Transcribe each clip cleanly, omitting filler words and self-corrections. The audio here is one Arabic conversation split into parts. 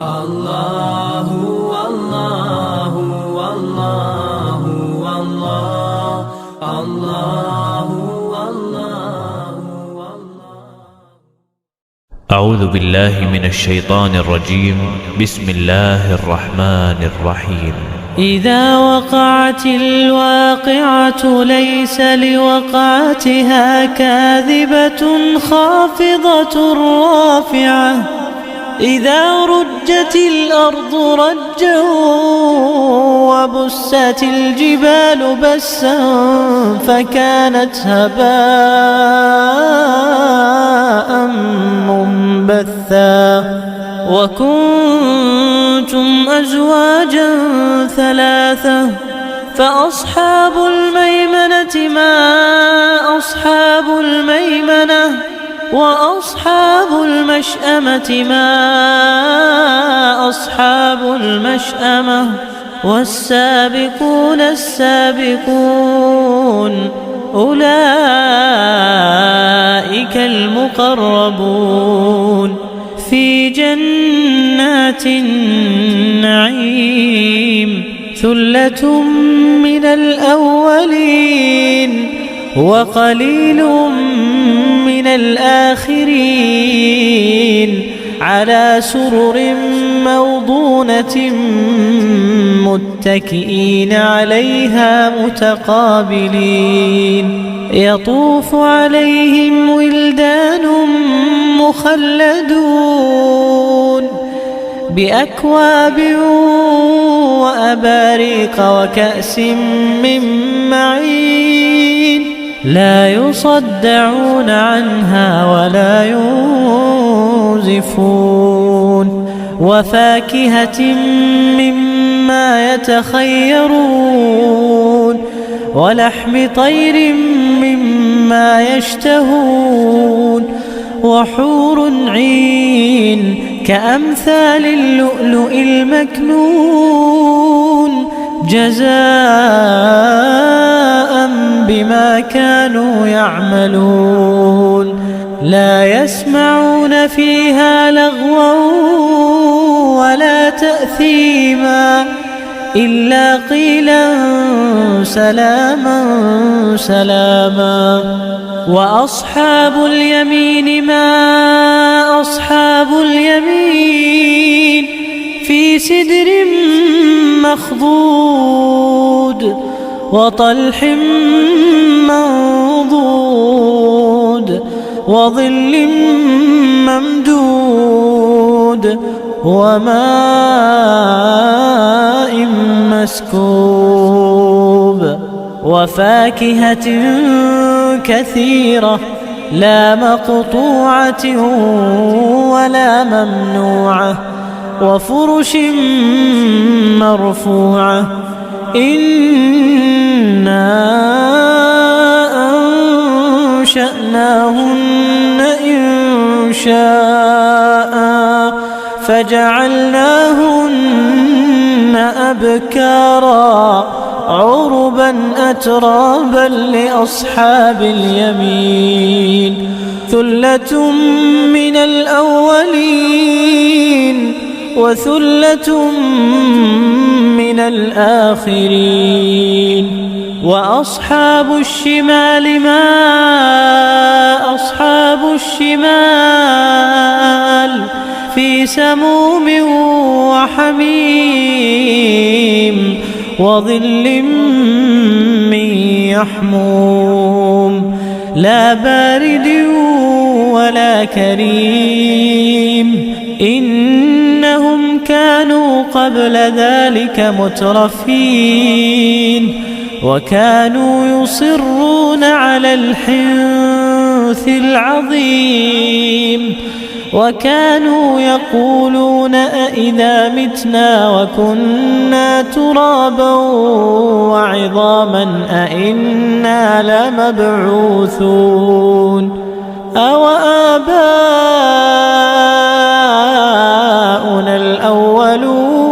الله والله والله والله الله والله والله. أعوذ بالله من الشيطان الرجيم. بسم الله الرحمن الرحيم. إذا وقعت الواقعة ليس لوقعتها كاذبة خافضة رافعة. إذا رجت الأرض رجا وبست الجبال بسا فكانت هباء منبثا. وكنتم أزواجا ثلاثة فأصحاب الميمنة ما أصحاب الميمنة وأصحاب المشأمة ما أصحاب المشأمة. والسابقون السابقون أولئك المقربون في جنات النعيم. ثلة من الأولين وقليل من الآخرين على سرر موضونة متكئين عليها متقابلين. يطوف عليهم ولدان مخلدون بأكواب وأباريق وكأس من معين لا يصدعون عنها ولا ينزفون. وفاكهة مما يتخيرون ولحم طير مما يشتهون. وحور عين كأمثال اللؤلؤ المكنون جزاء بما كانوا يعملون. لا يسمعون فيها لغوا ولا تأثيما إلا قيلا سلاما سلاما. وأصحاب اليمين ما أصحاب اليمين في سدر مخضود وطلح منضود وظل ممدود وماء مسكوب. وفاكهة كثيرة لا مقطوعة ولا ممنوعة. وفرش مرفوعة. إنا أنشأناهن إنشاء فجعلناهن أبكارا عربا أترابا لأصحاب اليمين. ثلة من الأولين وثلة من الآخرين. وأصحاب الشمال ما أصحاب الشمال في سموم وحميم وظل من يحموم لا بارد ولا كريم. إنهم كانوا قبل ذلك مترفين وكانوا يصرون على الحنث العظيم. وكانوا يقولون أئذا متنا وكنا ترابا وعظاما أئنا لمبعوثون أو آباؤنا الأولون.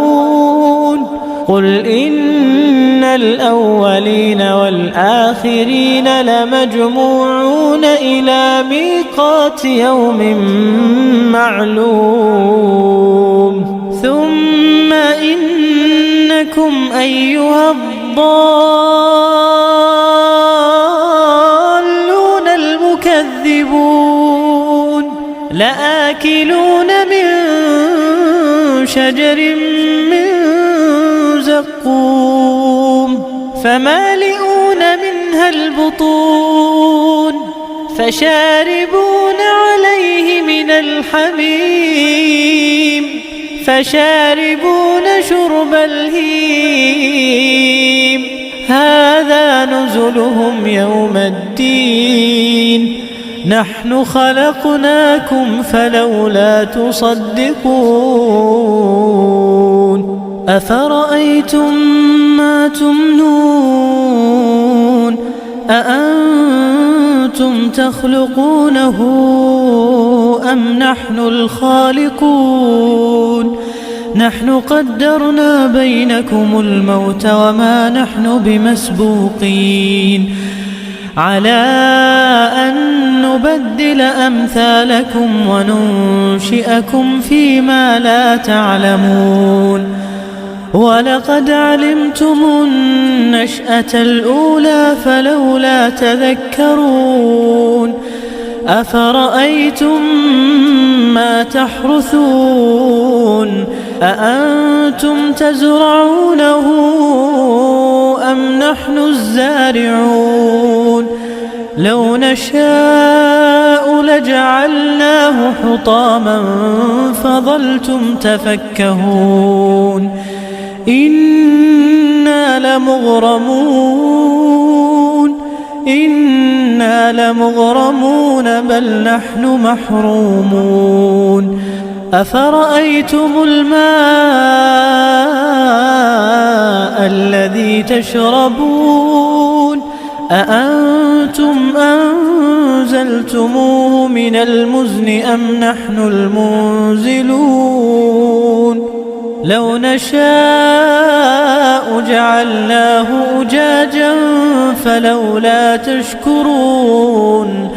قل إن الأولين والآخرين لمجموعون إلى ميقات يوم معلوم. بكم أيها الضالون المكذبون لآكلون من شجر من زقوم فمالئون منها البطون فشاربون عليه من الحميم فشاربون شرب الهيم هذا نزلهم يوم الدين نحن خلقناكم فلولا تصدقون أفرأيتم ما تمنون أأنتم تخلقونه أم نحن الخالقون نحن قدرنا بينكم الموت وما نحن بمسبوقين على أن نبدل أمثالكم وننشئكم فيما لا تعلمون ولقد علمتم النشأة الأولى فلولا تذكرون أفرأيتم ما تحرثون أأنتم تزرعونه أم نحن الزارعون لو نشاء لجعلناه حطاما فظلتم تفكهون إنا لمغرمون بل نحن محرومون أفرأيتم الماء الذي تشربون أأنتم أنزلتموه من المزن أم نحن المنزلون لو نشاء جعلناه أجاجا فلولا تشكرون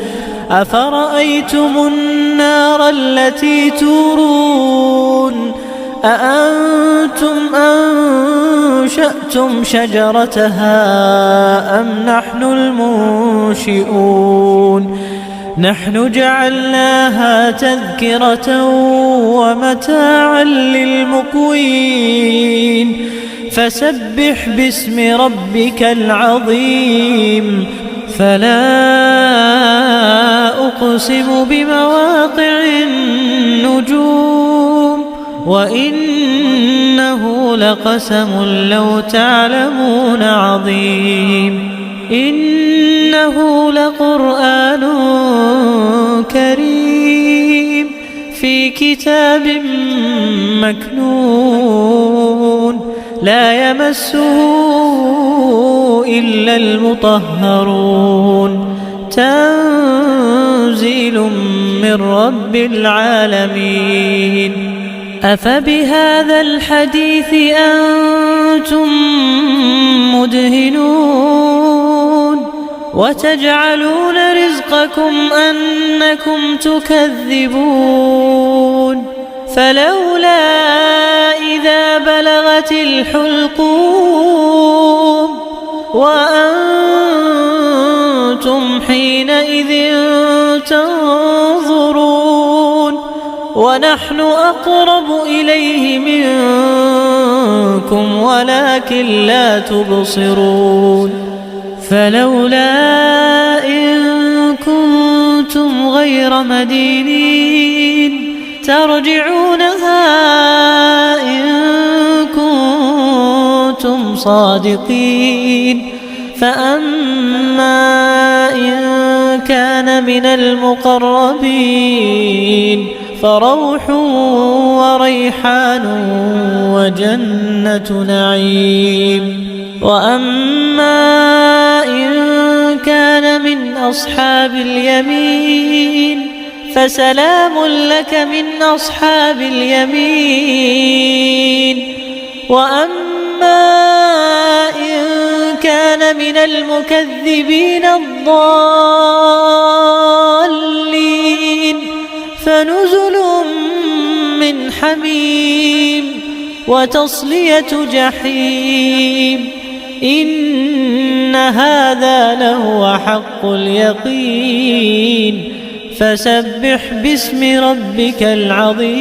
أفرأيتم النار التي تورون أأنتم أنشأتم شجرتها أم نحن المنشئون نحن جعلناها تذكرة ومتاعا للمقوين فسبح باسم ربك العظيم فلا أقسم بمواقع النجوم وإنه لقسم لو تعلمون عظيم إنه لقرآن كريم في كتاب مكنون لا يمسه إلا المطهرون تنزيل من رب العالمين أفبهذا الحديث أنتم مدهنون وتجعلون رزقكم أنكم تكذبون فلولا إذا بلغت الحلقوم وأنتم حينئذ تنظرون ونحن أقرب إليه منكم ولكن لا تبصرون فلولا إن كنتم غير مدينين ترجعونها إن كنتم صادقين فأما إن كان من المقربين فروح وريحان وجنة نعيم وأما إن كان من أصحاب اليمين فسلام لك من أصحاب اليمين وأما إن كان من المكذبين الضالين فنزل من حميم وتصلية جحيم إن هذا لهو حق اليقين فسبح باسم ربك العظيم.